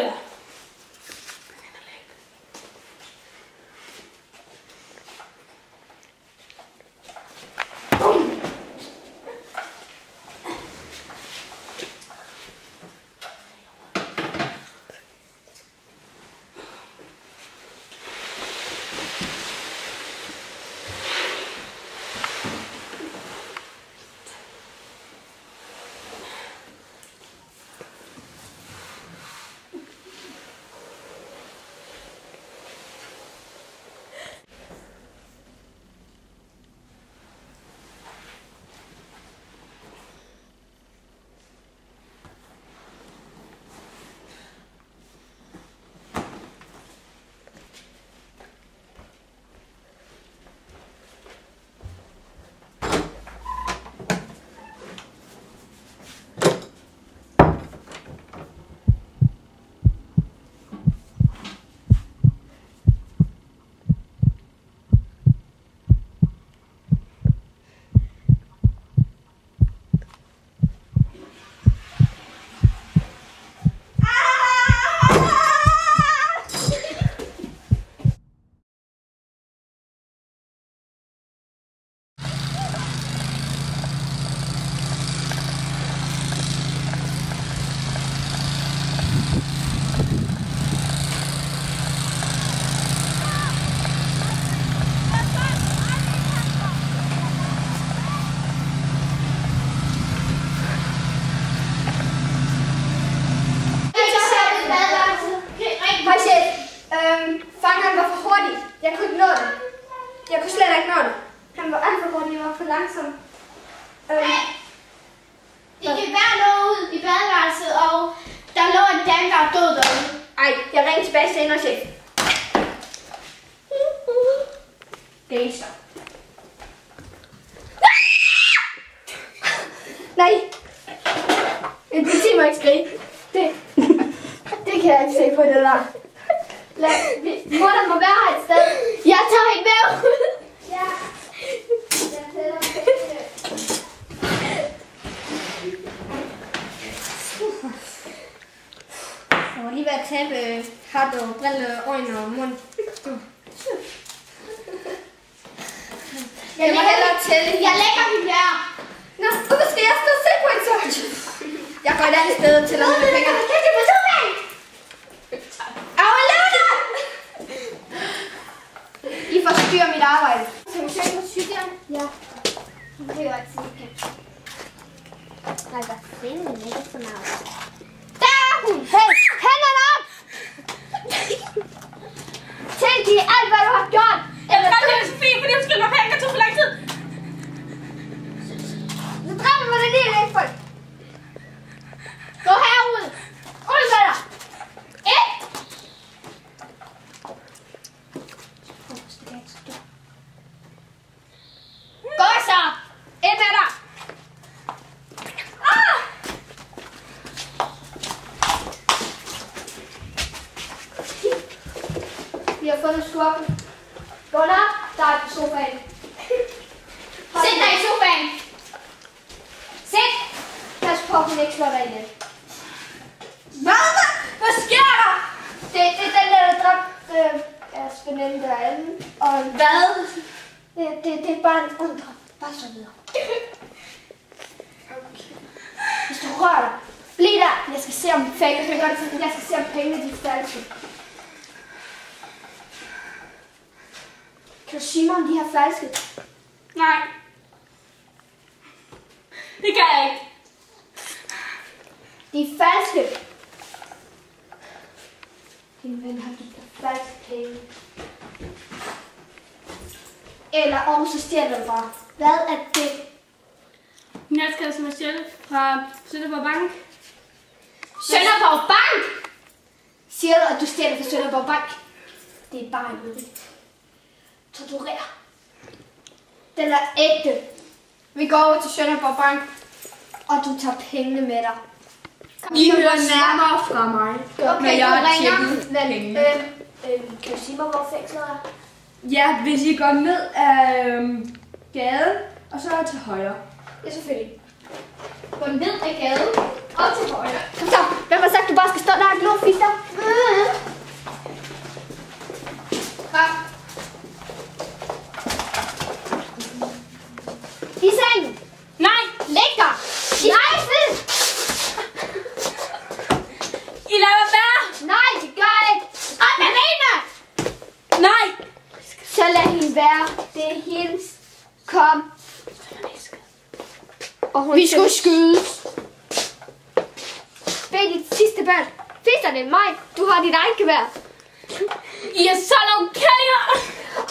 der. Fangeren var for hurtig. Jeg kunne ikke nå det. Jeg kunne slet ikke nå det. Han var alt for hurtig, jeg var for langsom. Det kan være noget ud i badeværelset, og der lå en dame, der er død derude. Ej, jeg ringer tilbage til inderchef. Gangster. Nej. En politi må ikke skrige. Det kan jeg ikke se på det der. Mor, må være her et sted. Jeg tager hende med. Ja. Jeg var lige ved at tabe hat og brille, øjne og mund. Jeg må hellere tælle. Jeg lægger hende her. Nå, hvorfor skal jeg stå og se på en så? Jeg går et andet sted og tæller med penge. Kan du på sofaen? I forstyrrer mit arbejde. Skal vi søge på cyklen? Ja. Det er jo altid okay. Nej, hvad fanden er det for noget? Der er hun! Hey, hænderne op! Tænk i alt, hvad du har gjort. Jeg vil godt lide Sofie, fordi hun skylder mig penge, og tog for lang tid. Så dræber man det lige væk, folk. Gå herud! Ud med dig! 1! Gå så! Ind med dig! Vi har fundet skurken. Gunnar, der er på sofaen. Sæt dig i sofaen! Sæt! Pas på, at hun ikke slår dig ihjel. Hvad? Hvad sker der? Det er den der dræbte jeres veninde derinde. Og Hvad? det er bare en undre. Bare så videre. Hvis du rører dig, bliv der. Jeg skal se om pengene. Jeg skal se om pengene de er falske. Kan du sige mig, om de her falske? Nej. Det kan jeg ikke. De er falske. Din ven har givet dig falske penge. Eller også stjæler du bare. Hvad er det? Jeg skal som er stjælet fra Sønderborg Bank. Sønderborg Bank? Siger du, at du stjæler fra Sønderborg Bank? Det er bare en lyrik. Torturer. Den er ægte. Vi går over til Sønderborg Bank, og du tager pengene med dig. I hører nærmere fra mig. Okay, når jeg du ringer. tjekker pengene. Kan du sige mig, hvor fængslet er? Ja, hvis I går ned ad gaden, og så til højre. Ja, selvfølgelig. Gå ned ad gaden og til højre. Kom så. Hvem har sagt, du bare skal stå der og glå fister? gevær. Det er hendes. Kom. Og hun Vi skulle skydes. Hvad er dit sidste børn? Fister det er mig. Du har dit eget gevær. I er så nogle kællinger.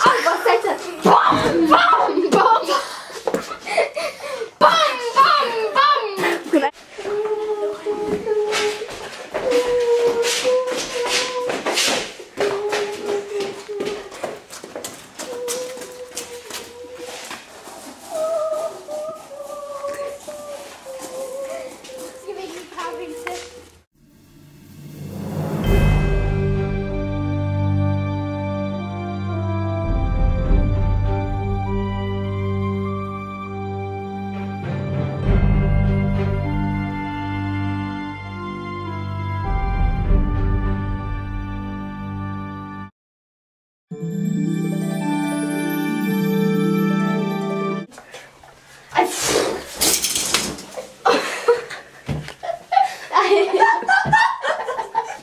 Ej, hvor satan. Bum, bum, bum. Bum,